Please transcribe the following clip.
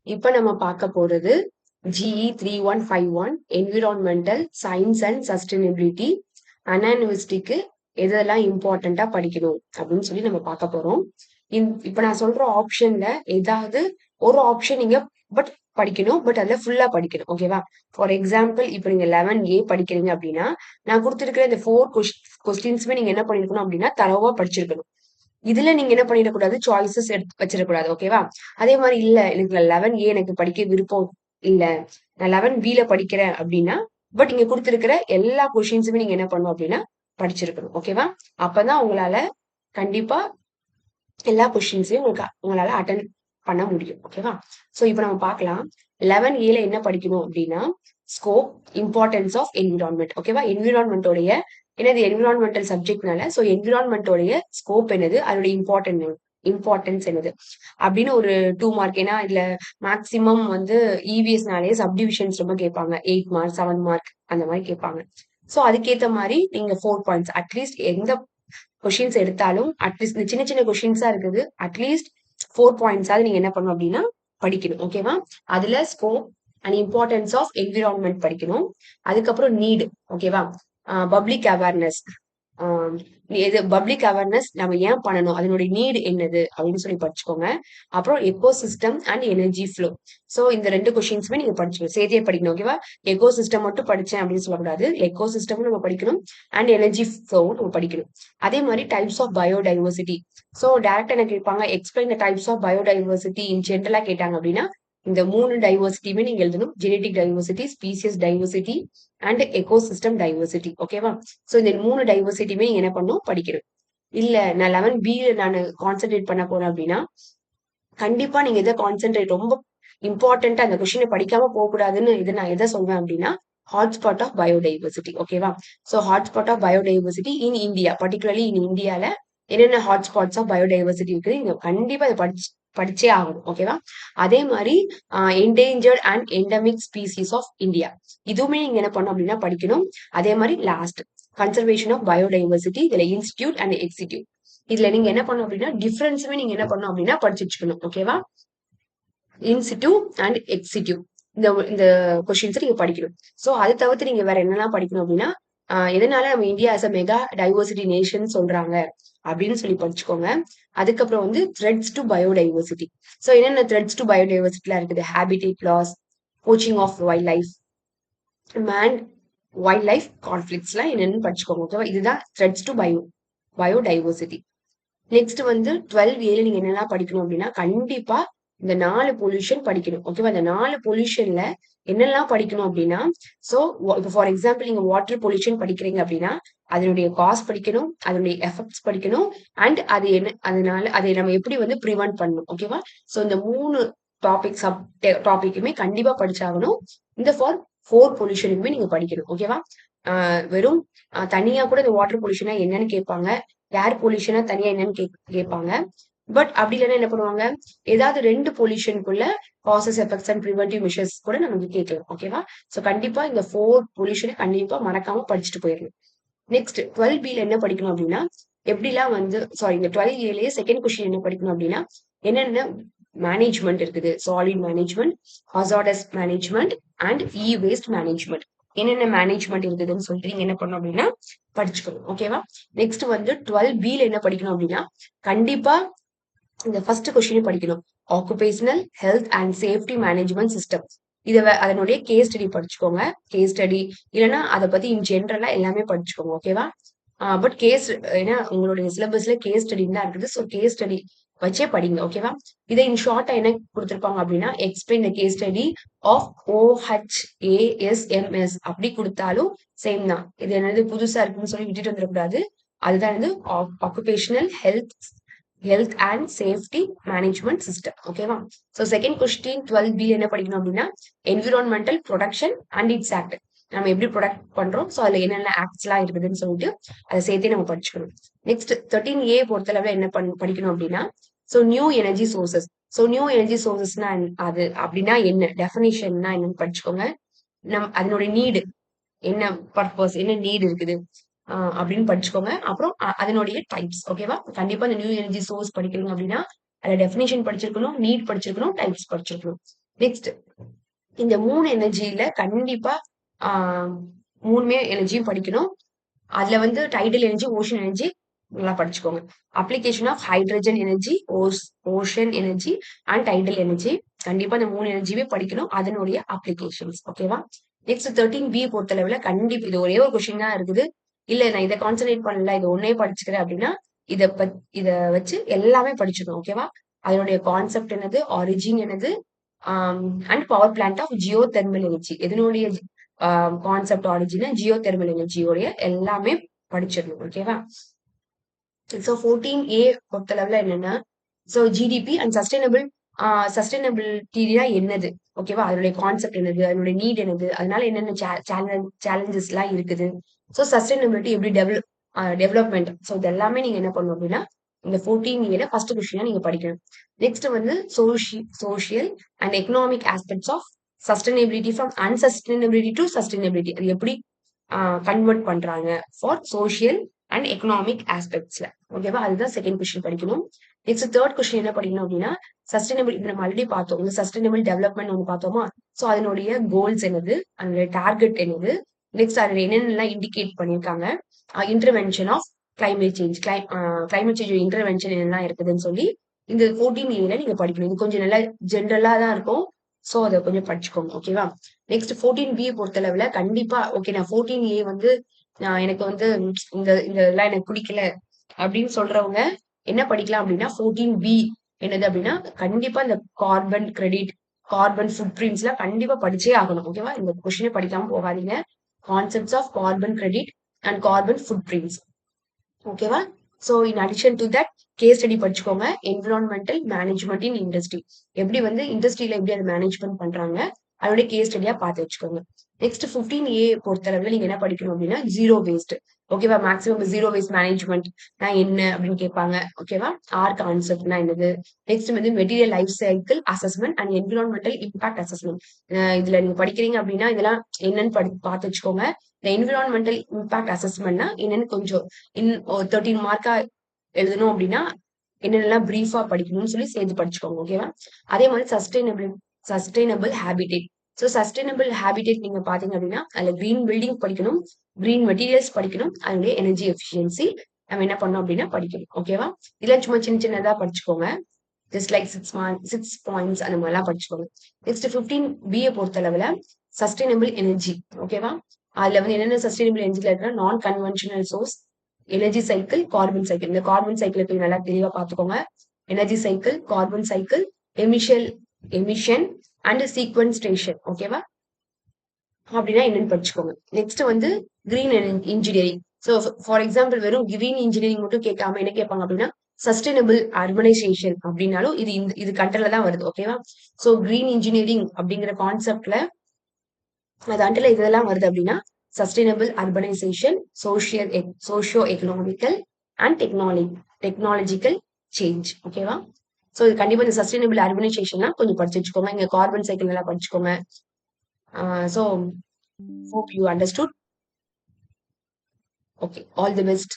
இப்ப நம்ம பார்க்க போறது GE 3151 environmental science and sustainability அனானிவர்சிட்டிக்கு எதெல்லாம் இம்பார்ட்டண்டா படிக்கணும் அப்படின்னு சொல்லி நம்ம பார்க்க போறோம். இப்ப நான் சொல்ற ஆப்ஷன்ல ஏதாவது ஒரு ஆப்ஷன் நீங்க பட் படிக்கணும். பட் அதுல ஃபுல்லா படிக்கணும். ஓகேவா? ஃபார் எக்ஸாம்பிள் இப்ப நீங்க 11A படிக்கிறீங்க அப்படின்னா நான் கொடுத்திருக்கிற இந்த 4 கொஸ்டின்ஸுமே நீங்க என்ன பண்ணிருக்கணும் அப்படின்னா தரவா படிச்சிருக்கணும். இதுல நீங்க என்ன பண்ணிடக்கூடாது, சாய்ஸஸ் எடுத்து வச்சிடக்கூடாது. ஓகேவா? அதே மாதிரி இல்ல எனக்கு 11A எனக்கு படிக்க விருப்பம் இல்ல, நான் 11Bல படிக்கிறேன் அப்படின்னா பட் இங்க கொடுத்திருக்கிற எல்லா கொஸ்டின்ஸுமே நீங்க என்ன பண்ணணும் அப்படின்னா படிச்சிருக்கணும். ஓகேவா? அப்பதான் உங்களால கண்டிப்பா எல்லா கொஸ்டின்ஸையும் உங்களால அட்டன் பண்ண முடியும். ஓகேவா? சோ இப்போ நம்ம பார்க்கலாம். 11Aல என்ன படிக்கணும் அப்படின்னா ஸ்கோப், இம்பார்ட்டன்ஸ் ஆஃப் என்விரான்மெண்ட். ஓகேவா? என்விரான்மெண்டோடைய என்னது என்விரான்மெண்டல் சப்ஜெக்ட்னால சோ என்விரான்மெண்டோடைய ஸ்கோப் என்னது, அதோட இம்பார்ட்டன்ஸ் என்னது அப்படின்னு ஒரு 2 மார்க். ஏன்னா இதுல மேக்சிமம் வந்து இவிஎஸ்னாலே சப்டிவிஷன்ஸ் ரொம்ப கேட்பாங்க. 8 மார்க் 7 மார்க் அந்த மாதிரி கேட்பாங்க. சோ அதுக்கேத்த மாதிரி நீங்க 4 பாயிண்ட்ஸ் அட்லீஸ்ட் எந்த கொஸ்டின்ஸ் எடுத்தாலும் அட்லீஸ்ட் இந்த சின்ன சின்ன கொஸ்டின்ஸா இருக்குது அட்லீஸ்ட் 4 பாயிண்ட்ஸாவது நீங்க என்ன பண்ணணும் அப்படின்னா படிக்கணும். ஓகேவா? அதுல scope and importance of environment படிக்கணும். அதுக்கப்புறம் நீடு. ஓகேவா? Public awareness. இது பப்ளிக் அவேர்னஸ் நம்ம ஏன் பண்ணணும், அதனுடைய நீடு என்னது அப்படின்னு சொல்லி படிச்சுக்கோங்க. அப்புறம் echo system and energy flow. So இந்த 2 கொஸ்டின்ஸுமே நீங்க படிச்சுக்கணும், சேர்த்தே படிக்கணும். ஓகேவா? எக்கோ சிஸ்டம் மட்டும் படிச்சேன் அப்படின்னு சொல்லக்கூடாது. எக்கோ சிஸ்டம் நம்ம படிக்கணும் அண்ட் எனர்ஜி ஃப்ளோவும் நம்ம படிக்கணும். அதே மாதிரி டைப்ஸ் ஆஃப் பயோடைவர்சிட்டி. சோ டைரக்டா என்ன கேட்பாங்க, explain the types of biodiversity in ஜென்ரலா கேட்டாங்க அப்படின்னா இந்த 3 டைவர்சிட்டியுமே நீங்க எழுதணும். Genetic diversity, species diversity and ecosystem diversity. ஓகேவா? சோ இந்த 3 டைவர்சிட்டியுமே நீங்க என்ன பண்ணணும், படிக்கணும். இல்ல நான் 11Bல நான் கான்சென்ட்ரேட் பண்ண போறேன் அப்படின்னா கண்டிப்பா நீங்க எதை கான்சென்ட்ரேட் ரொம்ப இம்பார்ட்டன்டா அந்த கொஸ்டினை படிக்காம போக கூடாதுன்னு இது நான் எதை சொல்வேன் அப்படின்னா ஹாட்ஸ்பாட் ஆஃப் பயோடைவர்சிட்டி. ஓகேவா? So hotspot of biodiversity in India, particularly in இந்தியால என்னென்ன ஹாட்ஸ்பாட்ஸ் ஆஃப் பயோடைவர்சிட்டி இருக்குது நீங்க கண்டிப்பா அதை படிச்சே ஆகணும். ஓகேவா? அதே மாதிரி endangered and endemic species of India, இதுவுமே நீங்க என்ன பண்ணணும் அப்படின்னா படிக்கணும். அதே மாதிரி லாஸ்ட் கன்சர்வேஷன் ஆஃப் பயோடைவர்சிட்டி, இதுல இன்ஸ்டிடியூட் அண்ட் எக்ஸிக்யூட். இதுல நீங்க என்ன பண்ணணும் அப்படின்னா டிஃபரன்ஸுமே நீங்க என்ன பண்ணணும் அப்படின்னா படிச்சு வச்சுக்கணும். ஓகேவா? இன்சிடியூ அண்ட் எக்ஸிடியூ இந்த இந்த கொஸ்டின்ஸ் நீங்க படிக்கணும். சோ அதை தவிர்த்து நீங்க வேற என்னெல்லாம் படிக்கணும் அப்படின்னா எதனால நம்ம India as a mega diversity nation சொல்றாங்க அப்படின்னு சொல்லி படிச்சுக்கோங்க. அதுக்கப்புறம் வந்து த்ரெட்ஸ் டு பயோடைவர்சிட்டி. சோ என்னென்ன த்ரெட்ஸ் டு பயோடைவர்சிட்டிலாம் இருக்குது, habitat loss, poaching of wild life, man wild life கான்ஃபிளிக்ஸ்லாம் என்னென்னு படிச்சுக்கோங்க. ஓகேவா? இதுதான் த்ரெட்ஸ் டு பயோடைவர்சிட்டி. நெக்ஸ்ட் வந்து 12Aல நீங்க என்னெல்லாம் படிக்கணும் அப்படின்னா கண்டிப்பா இந்த 4 பொல்யூஷன் படிக்கணும். ஓகேவா? இந்த 4 பொல்யூஷன்ல என்னெல்லாம் படிக்கணும் அப்படின்னா சோ இப்போ ஃபார் எக்ஸாம்பிள் நீங்க வாட்டர் பொல்யூஷன் படிக்கிறீங்க அப்படின்னா அதனுடைய காஸ் படிக்கணும், அதனுடைய எஃபெக்ட்ஸ் படிக்கணும் அண்ட் அது என்ன, அதனால அதை நம்ம எப்படி வந்து ப்ரிவென்ட் பண்ணணும். ஓகேவா? சோ இந்த 3 டாபிக்குமே கண்டிப்பா படிச்சாகணும். இந்த 4 பொல்யூஷனுக்குமே நீங்க படிக்கணும். ஓகேவா? வெறும் தனியா கூட இந்த வாட்டர் பொல்யூஷனா என்னன்னு கேட்பாங்க, ஏர் பொல்யூஷனா தனியா என்னன்னு கேட்பாங்க. பட் அப்படி இல்லைன்னா என்ன பண்ணுவாங்க, ஏதாவது 2 பொல்யூஷனுக்குள்ள causes effects and preventive measures கூட நமக்கு கேட்கலாம். ஓகேவா? சோ கண்டிப்பா இந்த 4 பொல்யூஷனை கண்டிப்பா மறக்காம படிச்சுட்டு போயிடணும். நெக்ஸ்ட் 12Bல என்ன படிக்கணும் அப்படின்னா எப்படிலாம் வந்து சாரி இந்த 12Aலயே செகண்ட் கொஸ்டின் என்ன படிக்கணும் அப்படின்னா என்னென்ன மேனேஜ்மெண்ட் இருக்குது, solid management, hazardous management and E waste management. என்னென்ன மேனேஜ்மெண்ட் இருக்குதுன்னு சொல்லிட்டு நீங்க என்ன பண்ணணும் அப்படின்னா படிச்சுக்கணும். ஓகேவா? நெக்ஸ்ட் வந்து 12Bல என்ன படிக்கணும் அப்படின்னா கண்டிப்பா இந்த ஃபர்ஸ்ட் கொஸ்டின் படிக்கணும். Occupational health and safety management system. அதனுடைய கேஸ் ஸ்டடி படிச்சுக்கோங்க. கேஸ் ஸ்டடி இல்லைன்னா அதை பத்தி இன் ஜென்ரலா எல்லாமே படிச்சுக்கோங்க. ஓகேவா? பட் கேஸ் ஏன்னா உங்களுடைய சிலபஸ்ல கேஸ் ஸ்டடி தான் இருக்குது. ஸோ கேஸ் ஸ்டடி வச்சே படிங்க. ஓகேவா? இதை இன் ஷார்ட்டா என்ன கொடுத்திருப்பாங்க அப்படின்னா explain the case study of OHASMS அப்படி கொடுத்தாலும் சேம் தான். இது என்னது புதுசா இருக்குன்னு சொல்லி விட்டுட்டு வந்துடக்கூடாது. அதுதான் வந்து occupational health and safety management system. ஓகேவா? ஸோ செகண்ட் கொஸ்டின் 12B என்ன படிக்கணும் அப்படின்னா environmental production and it's act. நம்ம எப்படி ப்ரொடக்ட் பண்றோம், ஸோ அதுல என்னென்ன ஆக்ட்ஸ் எல்லாம் இருக்குதுன்னு சொல்லிட்டு அதை சேர்த்தே நம்ம படிச்சுக்கணும். நெக்ஸ்ட் 13A பொறுத்தளவுல என்ன படிக்கணும் அப்படின்னா so new energy sources. So new energy சோர்சஸ்னா அது அப்படின்னா என்ன, டெஃபினிஷன்னா என்னன்னு படிச்சுக்கோங்க. அதனுடைய நீடு என்ன, பர்பஸ் என்ன நீடு இருக்குது அப்படின்னு படிச்சுக்கோங்க. அப்புறம் அதனுடைய டைப்ஸ். ஓகேவா? கண்டிப்பா இந்த நியூ எனர்ஜி சோர்ஸ் படிக்கிறீங்க அப்படின்னா அதுல டெஃபினிஷன் படிச்சிருக்கணும், நீட் படிச்சிருக்கணும், டைப்ஸ் படிச்சிருக்கணும். நெக்ஸ்ட் இந்த 3 எனர்ஜில கண்டிப்பா ஆஹ் மூணுமே எனர்ஜியும் படிக்கணும். அதுல வந்து டைடல் எனர்ஜி, ஓஷன் எனர்ஜி நல்லா படிச்சுக்கோங்க. Application of hydrogen energy, ocean energy and tidal energy. கண்டிப்பா இந்த 3 எனர்ஜியுமே படிக்கணும். அதனுடைய அப்ளிகேஷன்ஸ். ஓகேவா? நெக்ஸ்ட் 13B பொறுத்தளவுல கண்டிப்பா இது ஒரே ஒரு கொஸ்டின் தான் இருக்குது. இல்ல நான் இதை கான்சென்ட்ரேட் பண்ணல, இது ஒன்னே படிச்சுக்கிறேன் அப்படின்னா இத வச்சு எல்லாமே படிச்சுக்கணும். ஓகேவா? அதனுடைய கான்செப்ட் என்னது, ஆரிஜின் என்னது, and power plant of geothermal energy. எதனுடைய கான்செப்ட் ஆரிஜின், ஜியோ தெர்மல் எனர்ஜியோடைய எல்லாமே படிச்சிடணும். ஓகேவா? ஸோ 14A பொறுத்தளவுல என்னன்னா, ஸோ ஜிடிபி அண்ட் சஸ்டைனபிலிட்டினா என்னது, ஓகேவா? அதனுடைய கான்செப்ட் என்னது, அதனுடைய நீட் என்னது, அதனால என்னென்ன சேலஞ்சஸ் எல்லாம் இருக்குது, ஸோ சஸ்டைனபிலிட்டி எப்படி டெவலப்மெண்ட், ஸோ இது எல்லாமே நீங்க என்ன பண்ணணும் அப்படின்னா இந்த 14A ஃபர்ஸ்ட் கொஸ்டினா நீங்க படிக்கணும். நெக்ஸ்ட் வந்து social and economic aspects of sustainability from unsustainability to sustainability, அது எப்படி கன்வெர்ட் பண்றாங்க ஃபார் சோஷியல் அண்ட் எக்கனாமிக் ஆஸ்பெக்ட்ஸ்ல. ஓகேவா? அதுதான் செகண்ட் கொஸ்டின் படிக்கணும். நெக்ஸ்ட் தேர்ட் கொஸ்டின் என்ன படிக்கணும் அப்படின்னா சஸ்டைனபிள், நம்ம ஆல்ரெடி பார்த்தோம், இந்த சஸ்டைனபிள் டெவலப்மெண்ட் ஒன்று பார்த்தோமா, ஸோ அதனுடைய கோல்ஸ் என்னது, அதனுடைய டார்கெட் என்னது, நெக்ஸ்ட் அதுல என்னென்னலாம் இண்டிகேட் பண்ணியிருக்காங்க, intervention of climate change, climate change intervention என்னெல்லாம் இருக்குதுன்னு சொல்லி இந்த 14A நீங்க படிக்கணும். இது கொஞ்சம் நல்லா ஜென்ரலா தான் இருக்கும். ஸோ அதை கொஞ்சம் படிச்சுக்கோங்க. ஓகேவா? நெக்ஸ்ட் 14B பொறுத்தளவுல கண்டிப்பா ஓகே, நான் 14A வந்து எனக்கு வந்து இந்த இந்த இதெல்லாம் எனக்கு பிடிக்கல அப்படின்னு சொல்றவங்க என்ன படிக்கலாம் அப்படின்னா 14B என்னது அப்படின்னா கண்டிப்பா இந்த கார்பன் கிரெடிட், கார்பன் ஃபுட் பிரிண்ட்ஸ்லாம் கண்டிப்பா படிச்சே ஆகணும். ஓகேவா? இந்த கொஸ்டினை படிக்காம போகாதீங்க. Concepts of carbon credit and carbon footprints. ஓகேவா? So in addition to that case study படிச்சுக்கோங்க. என்விரான்மெண்டல் மேனேஜ்மெண்ட் இன் இண்டஸ்ட்ரி, எப்படி வந்து இண்டஸ்ட்ரியில எப்படி அதை மேனேஜ்மெண்ட் பண்றாங்க, அதோட கேஸ் ஸ்டடியா பார்த்து வச்சுக்கோங்க. நெக்ஸ்ட் 15A பொறுத்தளவுல நீங்க என்ன படிக்கணும் அப்படின்னா ஜீரோ வேஸ்ட். ஓகேவா? மேக்ஸிமம் ஜீரோ வேஸ்ட் மேனேஜ்மெண்ட் என்ன அப்படின்னு கேட்பாங்க. ஓகேவா? ஆர் கான்செப்ட்னா என்னது, நெக்ஸ்ட் வந்து material life cycle assessment and environmental impact assessment. இதுல நீங்க படிக்கிறீங்க அப்படின்னா இதெல்லாம் என்னன்னு பார்த்து வச்சுக்கோங்க. இந்த என்விரான்மெண்டல் இம்பாக்ட் அசஸ்மெண்ட்னா என்னன்னு கொஞ்சம் 13 மார்க்கா எழுதணும் அப்படின்னா என்னென்னலாம் பிரீஃபா படிக்கணும்னு சொல்லி சேர்த்து படிச்சுக்கோங்க. ஓகேவா? அதே மாதிரி sustainable habitat. So sustainable habitat நீங்க பாத்தீங்க அப்படின்னா அதுல கிரீன் பில்டிங் படிக்கணும், கிரீன் மெட்டீரியல்ஸ் படிக்கணும், அதனுடைய எனர்ஜி எஃபிஷியன்சி நம்ம என்ன பண்ணோம் அப்படின்னா படிக்கணும். ஓகேவா? இதெல்லாம் சும்மா சின்ன சின்னதா படிச்சுக்கோங்க. ஜஸ்ட் லைக் 6 பாயிண்ட்ஸ் அந்த மாதிரிலாம் படிச்சுக்கோங்க. நெக்ஸ்ட் 15B பொறுத்தளவுல சஸ்டைனபிள் எனர்ஜி. ஓகேவா? அதுல வந்து என்னென்ன சஸ்டைனபிள் எனர்ஜில இருக்குன்னா நான் conventional source, energy cycle, carbon cycle. இந்த கார்பன் சைக்கிளை போய் நல்லா தெளிவா பார்த்துக்கோங்க. Energy cycle, carbon cycle, emission and sequestration. ஓகேவா? அப்படின்னா என்னன்னு படிச்சுக்கோங்க. நெக்ஸ்ட் வந்து green engineering. So for example வெறும் கிரீன் இன்ஜினியரிங் மட்டும் கேட்காம என்ன கேட்பாங்க அப்படின்னா சஸ்டைனபிள் அர்பனைசேஷன் அப்படின்னாலும் இது கண்டல தான் வருது. ஓகேவா? ஸோ கிரீன் இன்ஜினியரிங் அப்படிங்கிற கான்செப்ட்ல அது அண்டல இதெல்லாம் வருது அப்படின்னா sustainable urbanisation, socio economical and technological change. ஓகேவா? ஸோ இது கண்டிப்பா இந்த சஸ்டைனபிள் அர்பனைசேஷன்லாம் கொஞ்சம் படிச்சு வச்சுக்கோங்க. இங்க கார்பன் சைக்கிள் எல்லாம் படிச்சுக்கோங்க. So hope you understood. Okay, all the best.